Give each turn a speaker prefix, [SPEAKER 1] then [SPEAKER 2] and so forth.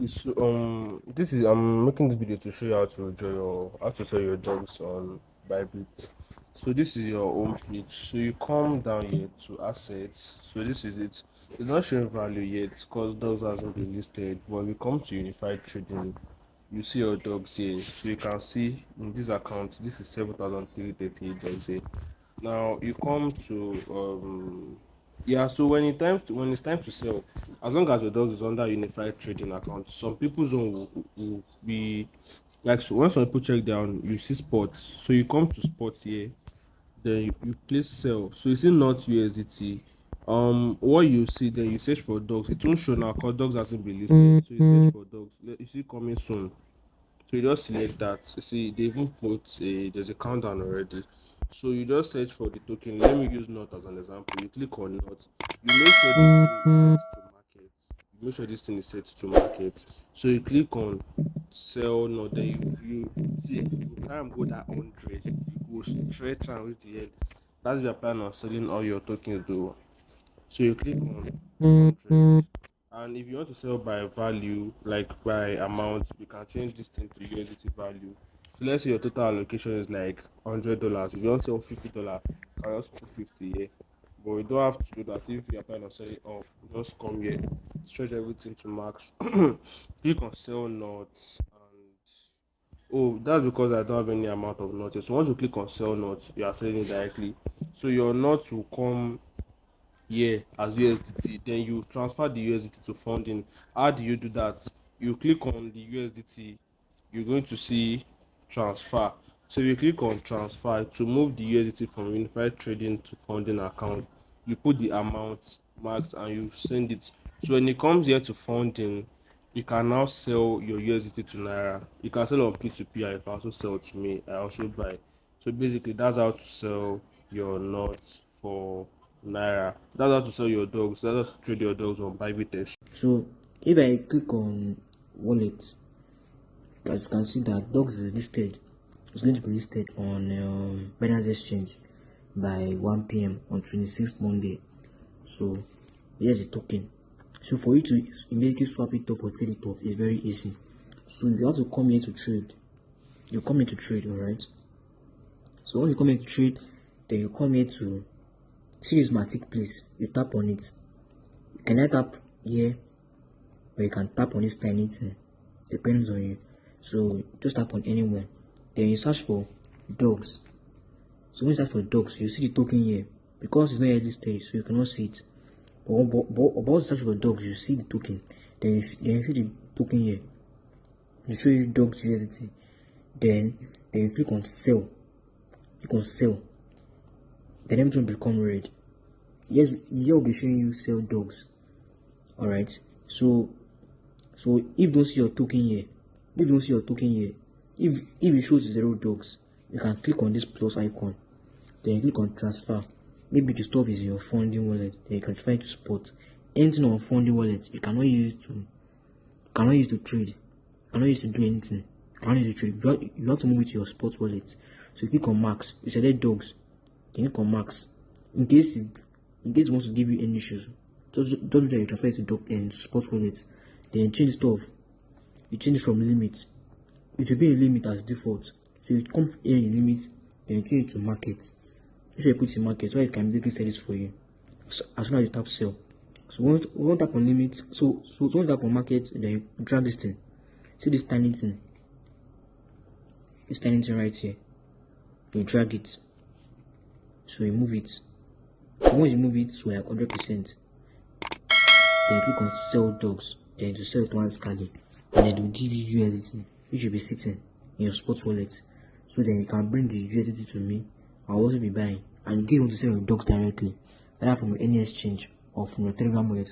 [SPEAKER 1] Okay, so this is I'm making this video to show you how to sell your dogs on Bybit. So this is your home page. So you come down here to assets. So this is it. It's not showing value yet because dogs hasn't been listed. But when we come to unified trading, you see your dogs here. So you can see in this account, this is 7,338 dogs here. Now you come to yeah, so when it's time to sell, as long as your dogs is under unified trading account, some people's own will be like, so when some people check down, you see spots. So you come to spots here, then you place sell. So you see not USDT. What you see, then you search for dogs. It won't show now because dogs hasn't been listed. So you search for dogs. You see coming soon. So you just select that. You see, they even put there's a countdown already. So you just search for the token. Let me use Not as an example. You click on Not. You make sure this thing is set to market. You make sure this thing is set to market. So you click on Sell Not. Then you see you can't go that 100. You go stretch and reach the end. That's your plan on selling all your tokens though. So you click on 100, and if you want to sell by value, like by amount, you can change this thing to USDT value. So let's say your total allocation is like $100. If you want to sell $50, you can just put 50 here. But you don't have to do that if you are planning on selling off. Just come here, stretch everything to max. Click on sell notes, and oh, that's because I don't have any amount of notes. So once you click on sell notes, you are selling it directly. So your notes will come here as USDT, then you transfer the USDT to funding. How do you do that? You click on the USDT, you're going to see transfer. So you click on transfer to move the USDT from unified trading to funding account. You put the amount max and you send it. So when it comes here to funding, you can now sell your USDT to Naira. You can sell on P2P and you can also sell to me. I also buy. So basically that's how to sell your nuts for Naira. That's how to sell your dogs. That's how to trade your dogs on Bybit.
[SPEAKER 2] So if I click on wallet, as you can see that dogs is listed. It's going to be listed on binance exchange by 1 p.m. on 26th Monday. So here's the token. So for you to immediately swap it off or trade it off is very easy. So if you have to come here to trade, you come here to trade, alright. So when you come here to trade, then you come here to see this marketplace. You tap on it. You can tap here, or you can tap on this tiny thing. Depends on you. So just tap on anywhere. Then you search for dogs. So when you search for dogs, you see the token here. Because it's not yet listed, so you cannot see it. But once you search for dogs, you see the token. Then you see the token here. You show you dogs USDT. Then you click on sell. Click on sell. Then everything will become red. Yes, here will be showing you sell dogs. Alright. So if you don't see your token here, if it shows 0 dogs, you can click on this plus icon. Then you click on transfer. Maybe the stuff is in your funding wallet, then you can try to spot. Anything on funding wallet, you cannot use to trade. You cannot use to do anything. You cannot use to trade. You have to move it to your spot wallet. So you click on max. You select dogs. Then you click on max. In case it wants to give you any issues, just don't do that. You transfer it to dog and spot wallet. Then change stuff. You change it from limit. It will be in limit as default. So you come here in limit, then you change it to market. If you put it in market, so it can immediately sell this for you. So as soon as you tap sell. So we won't tap on limit. So once you tap on market, then you drag this thing. See this tiny thing. This tiny thing right here. You drag it. So you move it. So once you move it to like 100%, then you click on sell dogs. Then to sell it automatically. And then it will give you USDT, which should be sitting in your spot wallet. So then you can bring the USDT to me. I'll also be buying. And in case you want to sell your dogs directly, either from any exchange or from your Telegram wallet.